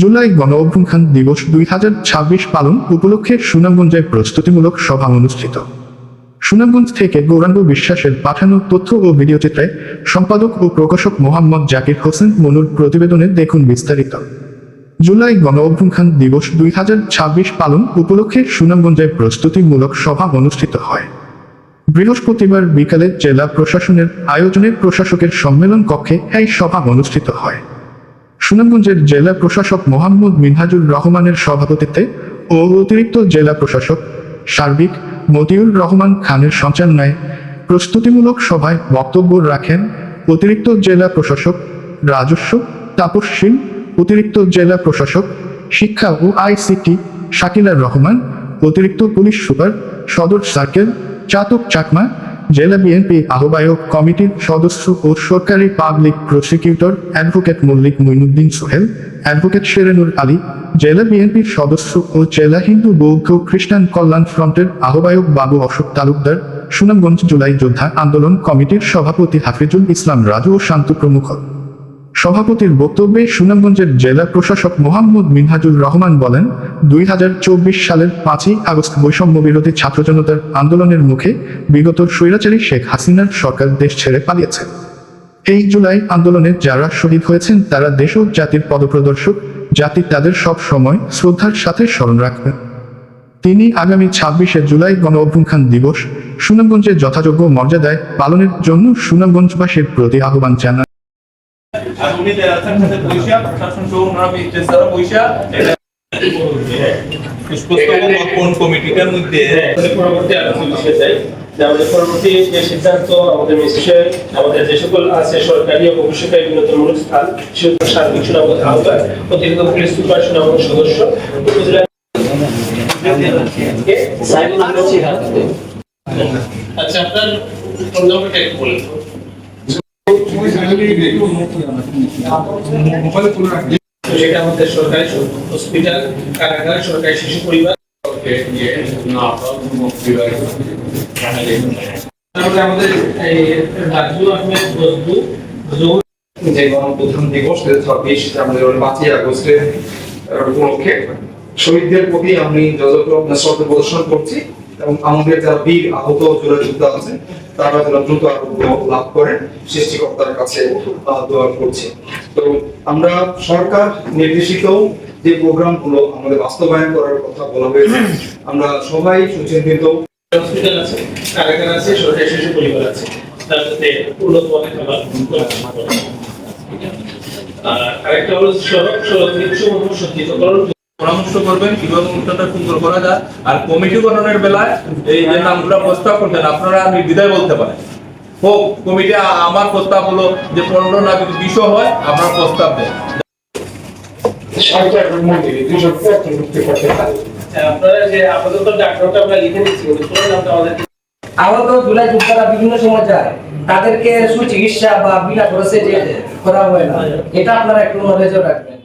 জুলাই গণ অভ্যুত্থান দিবস 2026 পালন উপলক্ষে সুনামগঞ্জে প্রস্তুতিমূলক সভা অনুষ্ঠিত। সুনামগঞ্জ থেকে গৌরাঙ্গ বিশ্বাসের পাঠানো তথ্য ও ভিডিওচিত্রে সম্পাদক ও প্রকাশক মোহাম্মদ জাকির হোসেন মনুর প্রতিবেদনে দেখুন বিস্তারিত। জুলাই গণ অভ্যুত্থান দিবস 2026 পালন উপলক্ষে সুনামগঞ্জে প্রস্তুতিমূলক সভা অনুষ্ঠিত হয়। বৃহস্পতিবার বিকালে জেলা প্রশাসনের আয়োজনে প্রশাসকের সম্মেলন কক্ষে এই সভা অনুষ্ঠিত হয়। সুনামগঞ্জের জেলা প্রশাসক মোহাম্মদ মিনহাজুর রহমানের সভাপতিত্বে ও অতিরিক্ত জেলা প্রশাসক সার্বিক মতিউর রহমান খানের সঞ্চালনায় প্রস্তুতিমূলক সভায় বক্তব্য রাখেন অতিরিক্ত জেলা প্রশাসক রাজস্ব তাপস সিং, অতিরিক্ত জেলা প্রশাসক শিক্ষা ও আইসিটি শাকিলার রহমান, অতিরিক্ত পুলিশ সুপার সদর সার্কেল চাতক চাকমা, জেলা বিএনপি আহ্বায়ক কমিটির সদস্য ও সরকারি public prosecutor advocate Mallik Muinuddin Sohel, advocate Sherenur Ali, জেলা বিএনপির সদস্য ও জেলা হিন্দু বৌদ্ধ খ্রিস্টান কল্যাণ ফ্রন্টের আহ্বায়ক বাবু অশোক তালুকদার, সুনামগঞ্জ জুলাই যোদ্ধা আন্দোলন কমিটির সভাপতি হাফিজুল ইসলাম রাজু ও শান্তু প্রমুখ। সভাপতির বক্তব্যে সুনামগঞ্জের জেলা প্রশাসক মোহাম্মদ মিনহাজুর রহমান বলেন, 2024 সালের 5ই আগস্ট বৈষম্য বিরোধী ছাত্র জনতার আন্দোলনের মুখে বিগত স্বৈরাচারী শেখ হাসিনার সরকার দেশ ছেড়ে পালিয়েছে। এই জুলাই আন্দোলনে যারা শহীদ হয়েছেন তারা দেশ ও জাতির পদপ্রদর্শক, জাতি তাদের সব সময় শ্রদ্ধার সাথে স্মরণ রাখবেন। তিনি আগামী 26শে জুলাই গণ অভ্যুত্থান দিবস সুনামগঞ্জে যথাযোগ্য মর্যাদায় পালনের জন্য সুনামগঞ্জবাসীর প্রতি আহ্বান জানান। আর উনি যারা আছেন সাথে পয়সা প্রশাসন সহ ওনারা বিদ্যাসারা পয়সা এটা সুস্পষ্ট কোন কমিটিটার মধ্যে পরবর্তী আলোচনা বিষয় চাই যে আমাদের পরবর্তী যে সিদ্ধান্ত আমাদের মিশে আমাদের যে সকল আছে সরকারি ও বেসরকারি বিনোদনমূলক স্থান সেগুলো সার্বিক সুনামগঞ্জ আহ্বায়ক অতিরিক্ত পুলিশ সুপার সুনামগঞ্জ সদস্য আচ্ছা আপনার ফোন নাম্বারটা একটু বলেন। যেটা আমাদের সরকারি হসপিটাল, কারাগার, সরকারি শিশু পরিবার, আমাদের রাজু আহমেদ বজদু যে গণঅভ্যুত্থান দিবস 2026 আমাদের 5ই আগস্টের উপলক্ষে শহীদদের প্রতি আমি যথাযথ শ্রদ্ধা প্রদর্শন করছি এবং আমাদের যারা বীর আহত জুলাই যোদ্ধা আছে তারা যেন দ্রুত আরোগ্য লাভ করেন সৃষ্টিকর্তার কাছে দোয়া করছি। তো আমরা সরকার নির্দেশিত যে প্রোগ্রামগুলো আমাদের বাস্তবায়ন করার কথা বলা হয়েছে, আমরা সবাই সুচিন্তিত। হসপিটাল আছে, কারাগার আছে, সরকারি শিশু পরিবার আছে, তার সাথে উন্নত মানের খাবার আরেকটা হলো সড়ক সজ্জিতকরণ পরামর্শ করবেন কিভাবে অনুষ্ঠানটা সুন্দর করা যায়। আর কমিটি গঠনের বেলায় এই যে নামগুলো প্রস্তাব করতেন আপনারা নির্দ্বিধায় বলতে পারেন। হোক কমিটি আমার প্রস্তাব হলো যে 15 না 20 হয় আপনারা প্রস্তাব দেন। আপনারা যে আপাতত ডাক্তারটা আমরা লিখে দিচ্ছি আহত জুলাই যোদ্ধারা বিভিন্ন সময় যায়, তাদেরকে সুচিকিৎসা বা বিনা খরচে যে করা হয় না, এটা আপনারা একটু নলেজও রাখবেন।